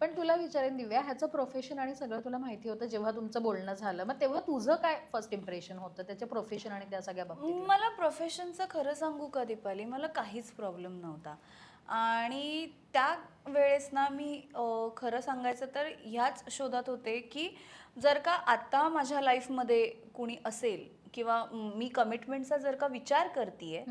पण तुला विचारेन दिव्या, ह्याचं प्रोफेशन आणि सगळं तुला माहिती होतं जेव्हा तुमचं बोलणं झालं, मग तेव्हा तुझं काय फर्स्ट इम्प्रेशन होतं त्याच्या प्रोफेशन आणि त्या सगळ्या बाबतीतलं? मला प्रोफेशनचं खरं सांगू का दीपाली, मला काहीच प्रॉब्लेम नव्हता. आणि त्या वेळेस ना मी खरं सांगायचं तर ह्याच शोधात होते की जर का आता माझ्या लाईफमध्ये कुणी असेल किंवा मी कमिटमेंटचा जर का विचार करते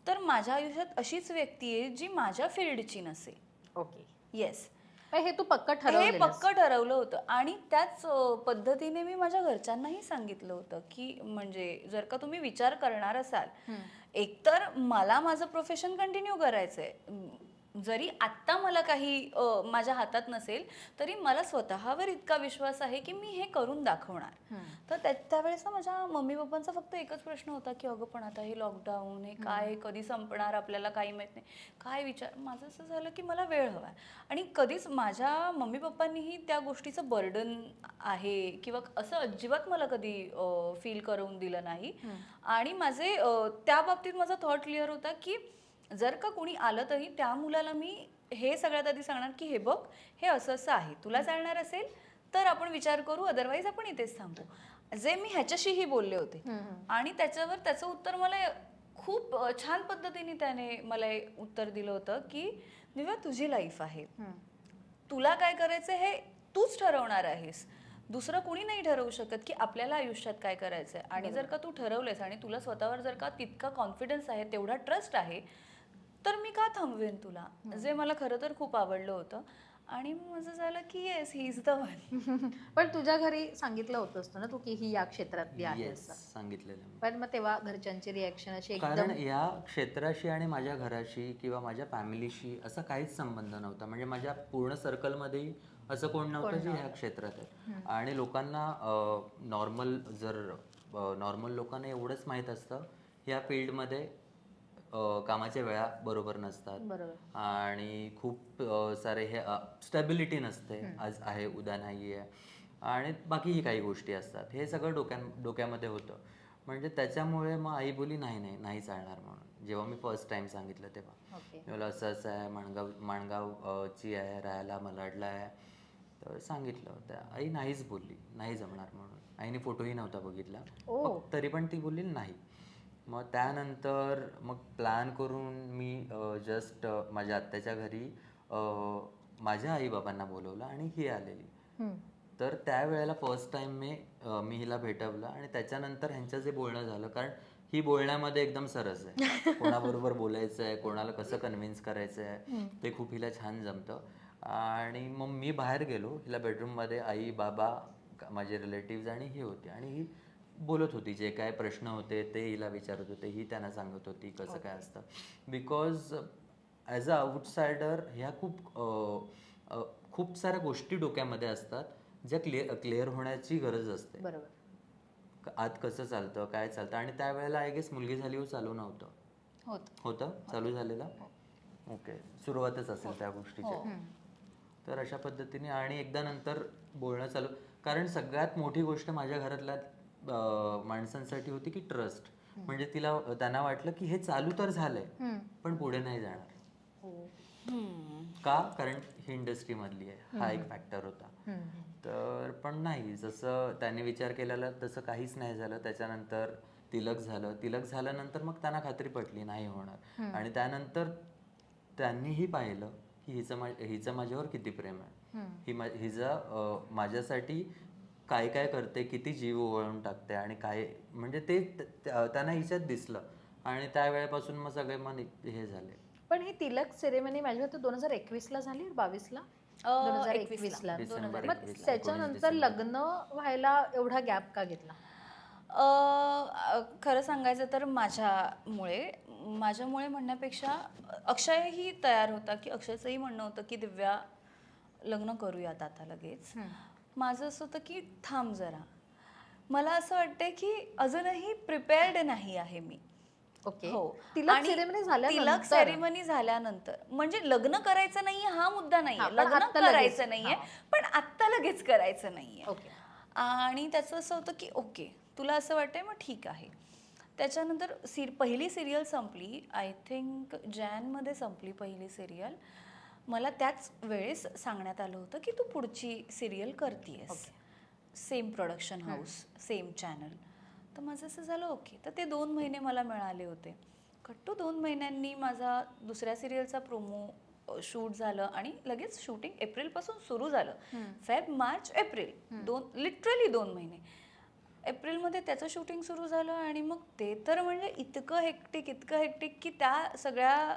तर माझ्या आयुष्यात अशीच व्यक्ती आहे जी माझ्या फील्डची नसेल. ओके. येस. हे तू पक्क हे ठरवलेलंस. पक्क ठरवलं होतं आणि त्याच पद्धतीने मी माझ्या घरच्यांनाही सांगितलं होतं की म्हणजे जर का तुम्ही विचार करणार असाल, एकतर मला माझं प्रोफेशन कंटिन्यू करायचंय. जरी आत्ता मला काही माझ्या हातात नसेल तरी मला स्वतःवर इतका विश्वास आहे की मी हे करून दाखवणार. तर त्यावेळेस ना माझ्या मम्मी पप्पांचा फक्त एकच प्रश्न होता की अगं पण आता हे लॉकडाऊन, हे काय, कधी संपणार आपल्याला काही माहित नाही, काय विचार. माझं असं झालं की मला वेळ हवा. आणि कधीच माझ्या मम्मी पप्पांनीही त्या गोष्टीचं बर्डन आहे किंवा असं अजिबात मला कधी फील करून दिलं नाही. आणि माझे त्या बाबतीत माझा थॉट क्लिअर होता की जर का कोणी आलं तरी त्या मुलाला मी हे सगळ्यात आधी सांगणार की हे बघ, हे असं असं आहे, तुला चालणार असेल तर आपण विचार करू, अदरवाईज आपण इथेच थांबू. जे मी ह्याच्याशीही बोलले होते. आणि त्याच्यावर त्याचं उत्तर मला खूप छान पद्धतीने त्याने मला उत्तर दिलं होतं की दिव्या, तुझी लाईफ आहे, तुला काय करायचं हे तूच ठरवणार आहेस, दुसरं कुणी नाही ठरवू शकत की आपल्याला आयुष्यात काय करायचंय. आणि जर का तू ठरवलेस आणि तुला स्वतःवर जर का तितका कॉन्फिडन्स आहे, तेवढा ट्रस्ट आहे, तर मी का थांबवेन तुला. जे मला खरं तर खूप आवडलं होतं. आणि माझं झालं की yes, he is the one. पण तुझ्या घरी सांगितलं होतंस ना तू की ही या क्षेत्रातली आहे येस, असं. सांगितलेलं मी. पण मग तेव्हा घरच्यांची रिॲक्शन अशी कारण एकदम? या क्षेत्राशी आणि माझ्या घराशी किंवा माझ्या फॅमिलीशी असा काहीच संबंध नव्हता. म्हणजे माझ्या पूर्ण सर्कलमध्येही असं कोण नव्हतं जे ह्या क्षेत्रात आहे. आणि लोकांना नॉर्मल लोकांना एवढंच माहीत असतं, ह्या फील्डमध्ये कामाच्या वेळा बरोबर नसतात. बरोबर. आणि खूप सारे हे स्टॅबिलिटी नसते, आज आहे उद्या नाही आहे. आणि बाकीही काही गोष्टी असतात. हे सगळं डोक्यामध्ये होतं. म्हणजे त्याच्यामुळे मग आई बोली नाही नाही नाही चालणार म्हणून. जेव्हा मी फर्स्ट टाइम सांगितलं तेव्हा ओके. मला असं असं आहे, माणगावची आहे, राहायला मलाडला आहे. तर सांगितलं त्या आई नाहीच बोलली, नाही जमणार म्हणून. आईने फोटोही नव्हता बघितला, मग तरी पण ती बोलली नाही. मग त्यानंतर मग प्लॅन करून मी जस्ट माझ्या आत्याच्या घरी माझ्या आईबाबांना बोलवलं आणि ही आलेली. तर त्यावेळेला फर्स्ट टाइम मी हिला भेटवलं आणि त्याच्यानंतर ह्यांचं जे बोलणं झालं, कारण ही बोलण्यामध्ये एकदम सरस आहे. कोणाबरोबर बोलायचं आहे, कोणाला कसं कन्व्हिन्स करायचं आहे, ते खूप हिला छान जमतं. आणि मग मी बाहेर गेलो, हिला बेडरूममध्ये आई बाबा माझे रिलेटिव्ज आणि ही होती. आणि ही बोलत होती, जे काय प्रश्न होते ते हिला विचारत होते, ही त्यांना सांगत होती कसं काय असतं. बिकॉज ॲज अ आउटसायडर ह्या खूप साऱ्या गोष्टी डोक्यामध्ये असतात ज्या क्लिअर होण्याची गरज असते. बरोबर. आत कसं चालतं, काय चालतं. आणि त्यावेळेला आय गेस मुलगी झाली चालू नव्हतं. होतं चालू झालेलं. ओके, सुरुवातच असेल त्या गोष्टीची. तर अशा पद्धतीने आणि एकदा नंतर बोलणं चालू. कारण सगळ्यात मोठी गोष्ट माझ्या घरातल्या माणसांसाठी होती की ट्रस्ट. म्हणजे त्यांना वाटलं की हे चालू तर झालंय पण पुढे नाही जाणार. का? कारण ही इंडस्ट्री मधली आहे, हा एक फॅक्टर होता. तर पण नाही, जसं त्यांनी विचार केलेला तसं काहीच नाही झालं. त्याच्यानंतर तिलक झाल्यानंतर मग त्यांना खात्री पटली नाही होणार. आणि त्यानंतर त्यांनीही पाहिलं की हिचं माझ्यावर किती प्रेम आहे, हिचं माझ्यासाठी काय काय करते, किती जीव ओवाळून टाकते आणि काय, म्हणजे ते त्यांना हिच्यात दिसलं. आणि त्यावेळेपासून मग सगळे मन हे झाले. पण ही तिलक सेरेमनी माझ्या मते 2021 झाली, 22 2021 ला. डिसेंबर मग 21 त्याच्यानंतर लग्न व्हायला एवढा गॅप का घेतला? खरं सांगायचं तर माझ्यामुळे म्हणण्यापेक्षा अक्षयही तयार होता की अक्षयचंही म्हणणं होतं की दिव्या लग्न करूयात आता लगेच. माझं असं होतं की थांब जरा, मला असं वाटतंय की अजूनही प्रिपेअर्ड नाही आहे मी. ओके. हो. तिलक आणि सेरेमनी झाल्यानंतर? तिलक सेरेमनी झाल्यानंतर म्हणजे लग्न करायचं नाहीये हा मुद्दा नाहीये, पण लग्न आत्ता लगेच. करायचं नाहीये, पण आत्ता लगेच करायचं नाहीये. ओके. आणि त्याचं असं होतं की ओके, तुला असं वाटतंय मग ठीक आहे. त्याच्यानंतर पहिली सिरियल संपली, आय थिंक जॅनमध्ये संपली पहिली सिरियल. मला त्याच वेळेस सांगण्यात आलं होतं की तू पुढची सिरियल करतीयस, same production house, same channel. तर माझं असं झालं ओके. तर ते 2 महिने मला मिळाले होते. कट्टू 2 महिन्यांनी माझा दुसऱ्या सिरियलचा प्रोमो शूट झालं आणि लगेच शूटिंग एप्रिलपासून सुरू झालं. फेब, मार्च, एप्रिल, लिटरली 2 महिने. एप्रिलमध्ये त्याचं शूटिंग सुरू झालं आणि मग ते तर म्हणजे इतकं हेक्टिक की त्या सगळ्या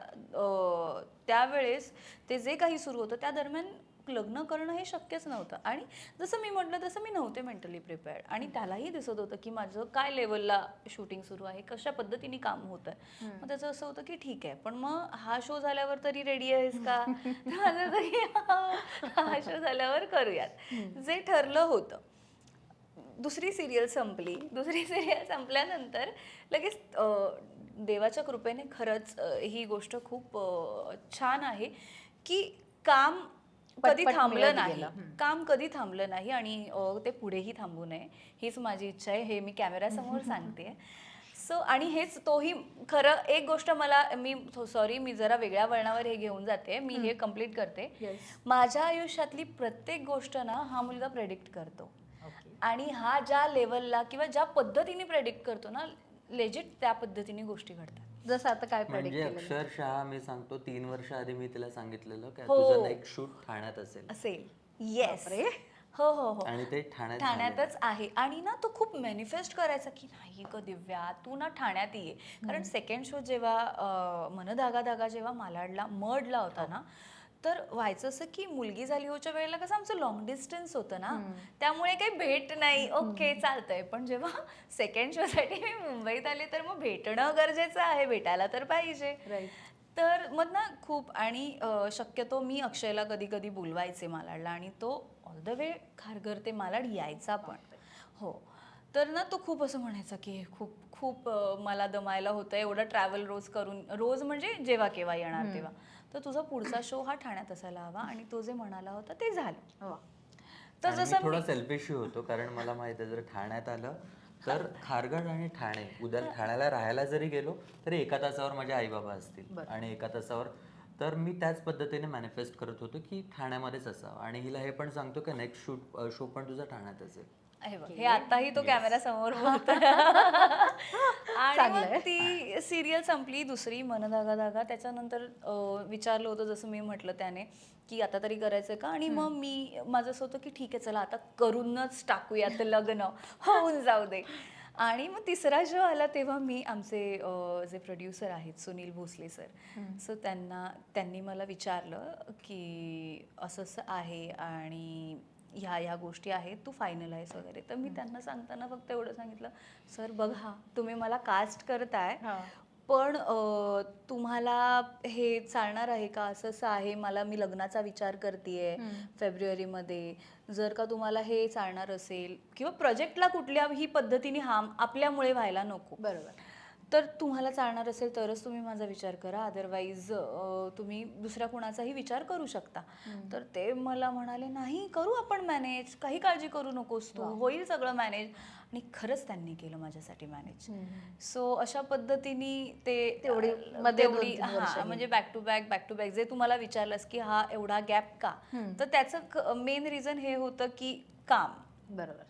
त्यावेळेस ते जे काही सुरू होतं त्या दरम्यान लग्न करणं हे शक्यच नव्हतं. आणि जसं मी म्हटलं तसं मी नव्हते मेंटली प्रिपेअर्ड आणि त्यालाही दिसत होतं की माझं काय लेवलला शूटिंग सुरू आहे, कशा पद्धतीने काम होतं. मग त्याचं असं होतं की ठीक आहे, पण मग हा शो झाल्यावर तरी रेडी आहेस का? माझं तरी हा शो झाल्यावर करूयात, जे ठरलं होतं. दुसरी सिरियल संपल्यानंतर लगेच देवाच्या कृपेने खरंच ही गोष्ट खूप छान आहे की काम कधी पटपट थांबलं मिळत नाही. गेलं. काम कधी थांबलं नाही आणि ते पुढेही थांबू नये हीच माझी इच्छा आहे. हे मी कॅमेऱ्यासमोर सांगते. सो आणि हेच तोही खरं एक गोष्ट मला मी जरा वेगळ्या वळणावर हे घेऊन जाते. मी हे कम्प्लीट करते. माझ्या आयुष्यातली प्रत्येक गोष्ट ना हा मुलगा प्रेडिक्ट करतो. आणि हा ज्या लेवलला किंवा ज्या पद्धतीने प्रेडिक्ट करतो ना, लेजिट त्या पद्धतीने गोष्टी घडतात. जसं आता काय प्रेडिक्ट म्हणजे केलं अक्षरशः मी सांगतो 3 वर्ष आधी मी तिला सांगितलेलं की हो. तुझं नेक्स्ट शूट ठाण्यात असेल. येस. हो. आणि ते ठाण्यात ठाण्यातच आहे. आणि ना तो खूप मॅनिफेस्ट करायचा की नाही ग दिव्या, तू ना ठाण्यात ये. कारण सेकंड शो जेव्हा मन धागा धागा जेव्हा मालाडला मर्डला होता ना, तर व्हायचं असं की मुलगी झाली होच्या वेळेला कसं आमचं लॉंग डिस्टन्स होतं ना, त्यामुळे काही भेट नाही, ओके चालतंय. पण जेव्हा सेकंड शोसाठी मी मुंबईत आले तर मग भेटणं गरजेचं आहे, भेटायला तर पाहिजे. तर मग ना खूप आणि शक्यतो मी अक्षयला कधी कधी बोलवायचे मालाडला आणि तो ऑल द वे खारघर ते मालाड यायचा पण. हो. तर ना तो खूप असं म्हणायचा की खूप मला दमायला होतं एवढं ट्रॅव्हल रोज म्हणजे जेव्हा केव्हा येणार तेव्हा. तर तुझा पुढचा शो हा ठाण्यात असायला हवा आणि तो जे म्हणाला होता ते झालं. तर आणि मी जसं थोडा सेल्फिश होतो कारण मला माहिती आहे जर ठाण्यात आलं तर खारघर आणि ठाणे उद्या ठाण्याला राहायला जरी गेलो तरी 1 तासावर माझे आई बाबा असतील आणि 1 तासावर. तर मी त्याच पद्धतीने मॅनिफेस्ट करत होतो की ठाण्यामध्येच असावं आणि हिला हे पण सांगतो की नेक्स्ट शो पण तुझा ठाण्यात असेल. हे आताही तो कॅमेरा समोर बोलतो. आणि मग ती सिरियल संपली. दुसरी मन धागा धागा. त्याच्यानंतर विचारलं होतं जसं मी म्हटलं त्याने की आता तरी करायचं का. आणि मग माझं असं होतं की ठीक आहे चला आता करूनच टाकूयात लग्न, होऊन जाऊ दे. आणि मग तिसरा शो आला तेव्हा मी आमचे जे प्रोड्युसर आहेत सुनील भोसले सर, सो त्यांनी मला विचारलं की असं असं आहे आणि ह्या गोष्टी आहेत, तू फायनलाइज वगैरे. तर मी त्यांना सांगताना फक्त एवढं सांगितलं, सर बघा तुम्ही मला कास्ट करताय पण तुम्हाला हे चालणार आहे का, असं असं आहे, मी लग्नाचा विचार करतेय फेब्रुवारीमध्ये, जर का तुम्हाला हे चालणार असेल किंवा प्रोजेक्टला कुठल्याही पद्धतीने आपल्यामुळे व्हायला नको, बरोबर, तर तुम्हाला चालणार असेल तरच तुम्ही माझा विचार करा, अदरवाईज तुम्ही दुसऱ्या कुणाचाही विचार करू शकता. तर ते मला म्हणाले नाही करू आपण मॅनेज, काही काळजी करू नकोस तू, होईल सगळं मॅनेज. आणि खरंच त्यांनी केलं माझ्यासाठी मॅनेज. सो अशा पद्धतीने ते म्हणजे बॅक टू बॅक जे तुम्हाला विचारलंस की हा एवढा गॅप का, तर त्याचं मेन रिझन हे होतं की काम. बरोबर.